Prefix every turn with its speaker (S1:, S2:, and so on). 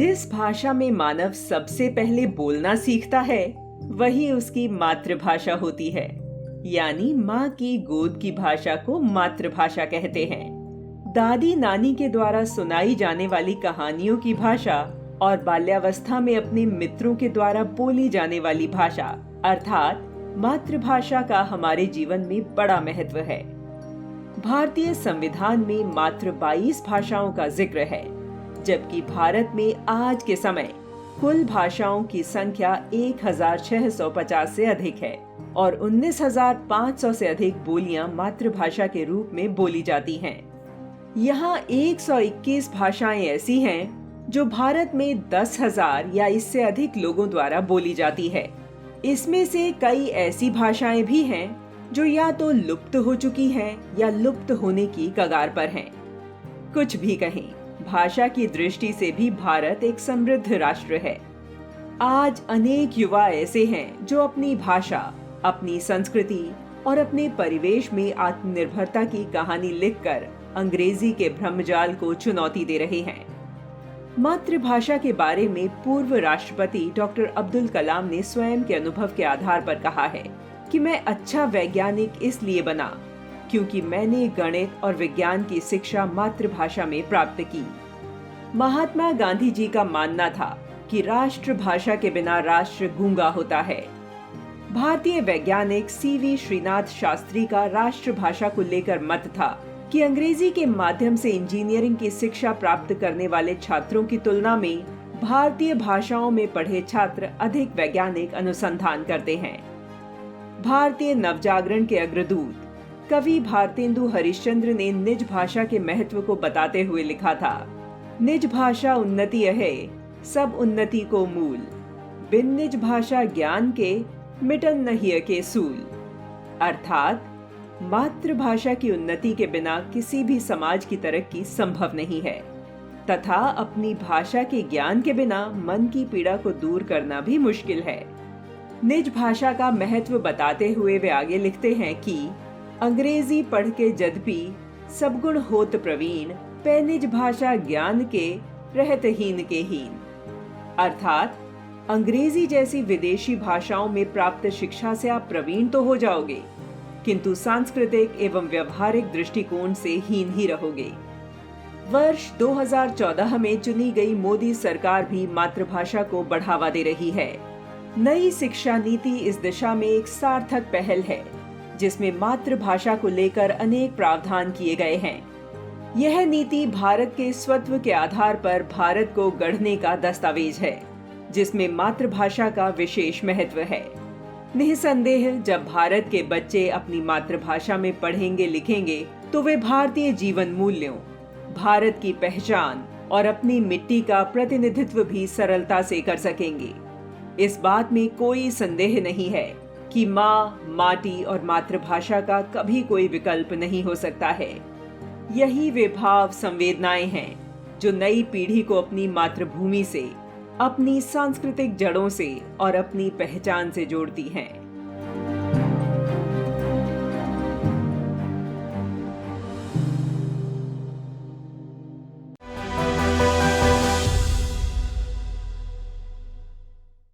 S1: जिस भाषा में मानव सबसे पहले बोलना सीखता है वही उसकी मातृभाषा होती है, यानी माँ की गोद की भाषा को मातृभाषा कहते हैं। दादी नानी के द्वारा सुनाई जाने वाली कहानियों की भाषा और बाल्यावस्था में अपने मित्रों के द्वारा बोली जाने वाली भाषा अर्थात मातृभाषा का हमारे जीवन में बड़ा महत्व है। भारतीय संविधान में मात्र 22 भाषाओं का जिक्र है, जबकि भारत में आज के समय कुल भाषाओं की संख्या 1650 से अधिक है और 19,500 से अधिक बोलियां मातृभाषा के रूप में बोली जाती हैं। यहाँ 121 भाषाएं ऐसी हैं जो भारत में 10,000 या इससे अधिक लोगों द्वारा बोली जाती है। इसमें से कई ऐसी भाषाएं भी हैं जो या तो लुप्त हो चुकी हैं या लुप्त होने की कगार पर हैं। कुछ भी कहें, भाषा की दृष्टि से भी भारत एक समृद्ध राष्ट्र है। आज अनेक युवा ऐसे हैं जो अपनी भाषा, अपनी संस्कृति और अपने परिवेश में आत्मनिर्भरता की कहानी लिखकर अंग्रेजी के भ्रमजाल को चुनौती दे रहे हैं। मातृभाषा के बारे में पूर्व राष्ट्रपति डॉक्टर अब्दुल कलाम ने स्वयं के अनुभव के आधार पर कहा है कि मैं अच्छा वैज्ञानिक इसलिए बना क्योंकि मैंने गणित और विज्ञान की शिक्षा मातृभाषा में प्राप्त की। महात्मा गांधी जी का मानना था कि राष्ट्रभाषा के बिना राष्ट्र गूंगा होता है। भारतीय वैज्ञानिक सीवी श्रीनाथ शास्त्री का राष्ट्रभाषा को लेकर मत था कि अंग्रेजी के माध्यम से इंजीनियरिंग की शिक्षा प्राप्त करने वाले छात्रों की तुलना में भारतीय भाषाओं में पढ़े छात्र अधिक वैज्ञानिक अनुसंधान करते हैं। भारतीय नवजागरण के अग्रदूत कवि भारतेंदु हरिश्चंद्र ने निज भाषा के महत्व को बताते हुए लिखा था, निज भाषा उन्नति है सब उन्नति को मूल, बिन निज भाषा ज्ञान के मिटन नहीं के सूल। अर्थात मातृभाषा की उन्नति के बिना किसी भी समाज की तरक्की संभव नहीं है तथा अपनी भाषा के ज्ञान के बिना मन की पीड़ा को दूर करना भी मुश्किल है। निज भाषा का महत्व बताते हुए वे आगे लिखते हैं कि अंग्रेजी पढ़ के जद्यपि सब गुण होत प्रवीण, पै निज भाषा ज्ञान के रहत हीन के हीन। अर्थात अंग्रेजी जैसी विदेशी भाषाओं में प्राप्त शिक्षा से आप प्रवीण तो हो जाओगे, किंतु सांस्कृतिक एवं व्यवहारिक दृष्टिकोण से हीन ही रहोगे। वर्ष 2014 में चुनी गई मोदी सरकार भी मातृभाषा को बढ़ावा दे रही है। नई शिक्षा नीति इस दिशा में एक सार्थक पहल है, जिसमें मातृभाषा को लेकर अनेक प्रावधान किए गए हैं। यह नीति भारत के स्वत्व के आधार पर भारत को गढ़ने का दस्तावेज है, जिसमें मातृभाषा का विशेष महत्व है। निसंदेह जब भारत के बच्चे अपनी मातृभाषा में पढ़ेंगे लिखेंगे तो वे भारतीय जीवन मूल्यों, भारत की पहचान और अपनी मिट्टी का प्रतिनिधित्व भी सरलता से कर सकेंगे। इस बात में कोई संदेह नहीं है कि माँ, माटी और मातृभाषा का कभी कोई विकल्प नहीं हो सकता है। यही वे भाव संवेदनाएं हैं जो नई पीढ़ी को अपनी मातृभूमि से, अपनी सांस्कृतिक जड़ों से और अपनी पहचान से जोड़ती हैं।